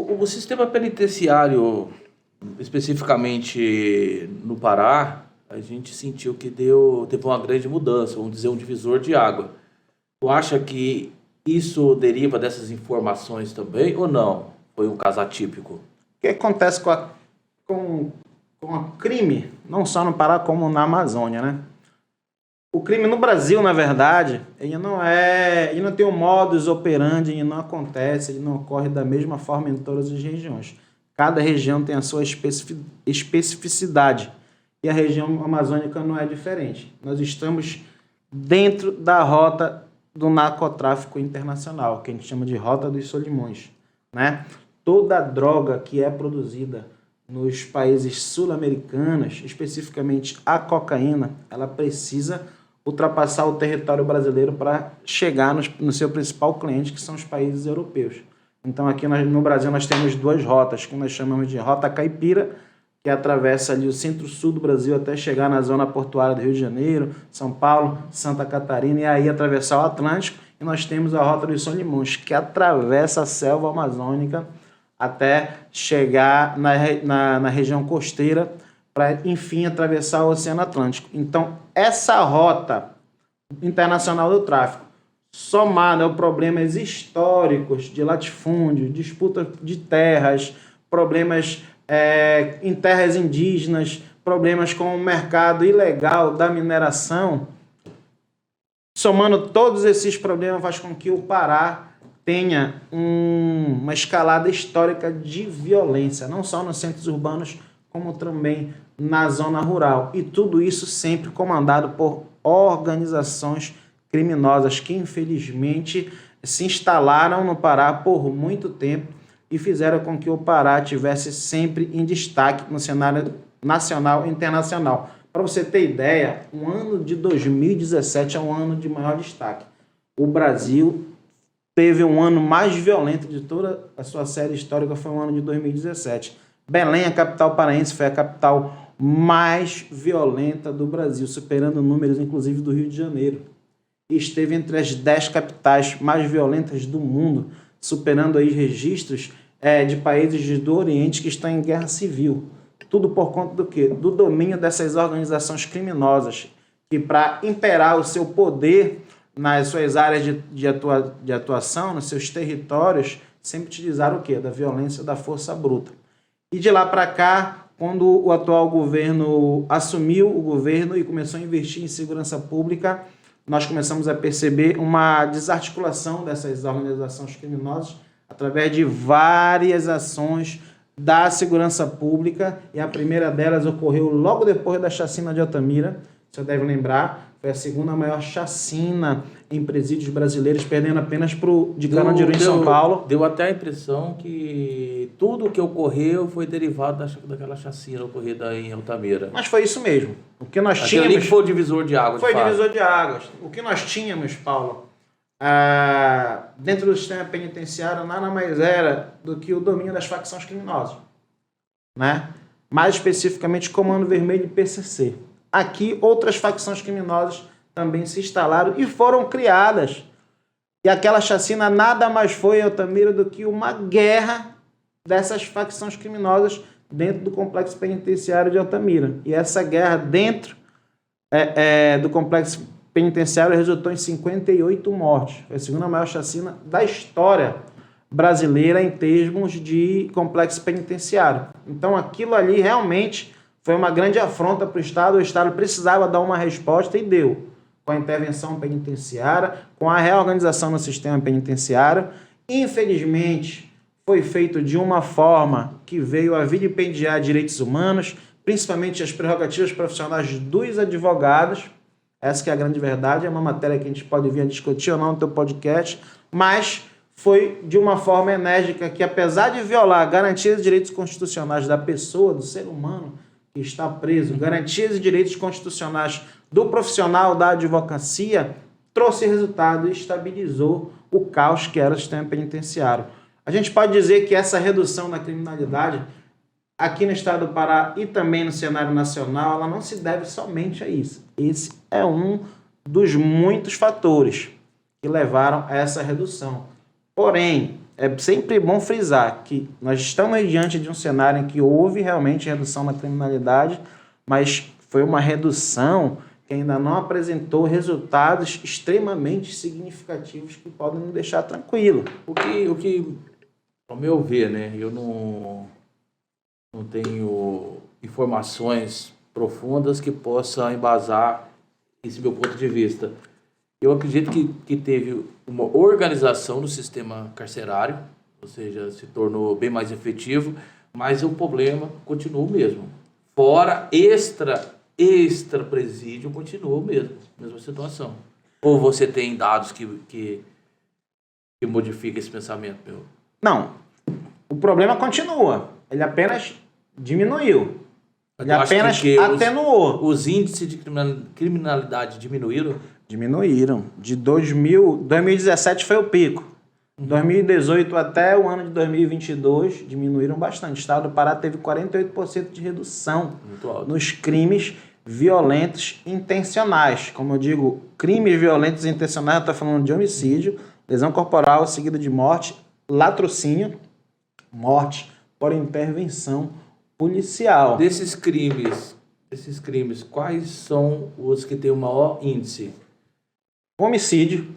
O sistema penitenciário, especificamente no Pará, a gente sentiu que teve uma grande mudança, vamos dizer, um divisor de água. Tu acha que isso deriva dessas informações também ou não? Foi um caso atípico? O que acontece com o crime, não só no Pará como na Amazônia, né? O crime no Brasil, na verdade, ele não tem um modus operandi, ele não acontece, ele não ocorre da mesma forma em todas as regiões. Cada região tem a sua especificidade e a região amazônica não é diferente. Nós estamos dentro da rota do narcotráfico internacional, que a gente chama de Rota dos Solimões, né? Toda a droga que é produzida nos países sul-americanos, especificamente a cocaína, ela precisa ultrapassar o território brasileiro para chegar no seu principal cliente, que são os países europeus. Então, aqui no Brasil, nós temos duas rotas, que nós chamamos de Rota Caipira, que atravessa ali o centro-sul do Brasil até chegar na zona portuária do Rio de Janeiro, São Paulo, Santa Catarina, e aí atravessar o Atlântico. E nós temos a Rota dos Solimões, que atravessa a selva amazônica até chegar na região costeira, para, enfim, atravessar o Oceano Atlântico. Então, essa rota internacional do tráfico, somada a problemas históricos de latifúndio, disputa de terras, problemas em terras indígenas, problemas com o mercado ilegal da mineração, somando todos esses problemas, faz com que o Pará tenha uma escalada histórica de violência, não só nos centros urbanos, como também na zona rural. E tudo isso sempre comandado por organizações criminosas que, infelizmente, se instalaram no Pará por muito tempo e fizeram com que o Pará tivesse sempre em destaque no cenário nacional e internacional. Para você ter ideia, o ano de 2017 é um ano de maior destaque. O Brasil teve um ano mais violento de toda a sua série histórica, foi o ano de 2017. Belém, a capital paraense, foi a capital mais violenta do Brasil, superando números, inclusive, do Rio de Janeiro. E esteve entre as 10 capitais mais violentas do mundo, superando aí registros de países do Oriente que estão em guerra civil. Tudo por conta do quê? Do domínio dessas organizações criminosas, que para imperar o seu poder nas suas áreas de atuação, nos seus territórios, sempre utilizaram o quê? Da violência, da força bruta. E de lá para cá, quando o atual governo assumiu o governo e começou a investir em segurança pública, nós começamos a perceber uma desarticulação dessas organizações criminosas através de várias ações da segurança pública, e a primeira delas ocorreu logo depois da chacina de Altamira. Você deve lembrar, foi a segunda maior chacina em presídios brasileiros, perdendo apenas para o de Carandiru, em São Paulo. Deu até a impressão que tudo o que ocorreu foi derivado daquela chacina ocorrida em Altamira. Mas foi isso mesmo. O que nós tínhamos... Ali foi o divisor de águas. Foi divisor de águas. O que nós tínhamos, Paulo, dentro do sistema penitenciário, nada mais era do que o domínio das facções criminosas, né? Mais especificamente Comando Vermelho e PCC. Aqui, outras facções criminosas também se instalaram e foram criadas. E aquela chacina nada mais foi, Altamira, do que uma guerra dessas facções criminosas dentro do complexo penitenciário de Altamira. E essa guerra dentro do complexo penitenciário resultou em 58 mortes. Foi a segunda maior chacina da história brasileira em termos de complexo penitenciário. Então aquilo ali realmente foi uma grande afronta para o Estado. O Estado precisava dar uma resposta e deu. Com a intervenção penitenciária, com a reorganização no sistema penitenciário. Infelizmente, foi feito de uma forma que veio a vilipendiar direitos humanos, principalmente as prerrogativas profissionais dos advogados. Essa que é a grande verdade, é uma matéria que a gente pode vir a discutir ou não no teu podcast, mas foi de uma forma enérgica que, apesar de violar garantias e direitos constitucionais da pessoa, do ser humano que está preso, garantias e direitos constitucionais do profissional da advocacia, trouxe resultado e estabilizou o caos que era o sistema penitenciário. A gente pode dizer que essa redução da criminalidade aqui no estado do Pará e também no cenário nacional, ela não se deve somente a isso. Esse é um dos muitos fatores que levaram a essa redução. Porém, é sempre bom frisar que nós estamos diante de um cenário em que houve realmente redução na criminalidade, mas foi uma redução que ainda não apresentou resultados extremamente significativos que podem nos deixar tranquilo. O que, ao meu ver, né, eu não tenho informações profundas que possam embasar esse meu ponto de vista. Eu acredito que teve uma organização no sistema carcerário, ou seja, se tornou bem mais efetivo, mas o problema continua o mesmo. Fora extra presídio, continua o mesma situação. Ou você tem dados que modificam esse pensamento, meu? Não, o problema continua, ele apenas diminuiu. Ele Eu acho apenas que atenuou. Os índices de criminalidade diminuíram? Diminuíram. De 2017 foi o pico. 2018 até o ano de 2022 diminuíram bastante. O estado do Pará teve 48% de redução Muito alto. nos crimes violentos intencionais. Como eu digo, crimes violentos intencionais, eu estou falando de homicídio, lesão corporal seguida de morte, latrocínio, morte por intervenção policial. Desses crimes, quais são os que têm o maior índice? Homicídio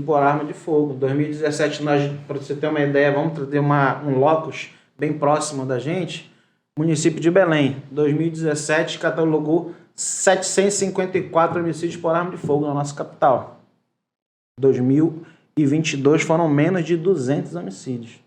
por arma de fogo. Em 2017, para você ter uma ideia, vamos trazer um locus bem próximo da gente. Município de Belém, 2017, catalogou 754 homicídios por arma de fogo na nossa capital. 2022 foram menos de 200 homicídios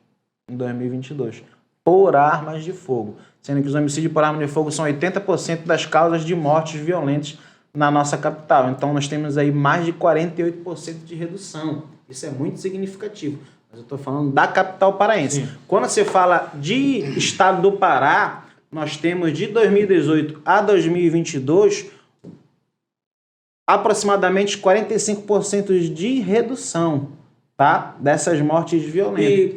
em 2022 por armas de fogo, sendo que os homicídios por arma de fogo são 80% das causas de mortes violentas na nossa capital. Então nós temos aí mais de 48% de redução. Isso é muito significativo. Mas eu estou falando da capital paraense. Sim. Quando você fala de estado do Pará, nós temos de 2018 a 2022 aproximadamente 45% de redução, tá? Dessas mortes violentas. E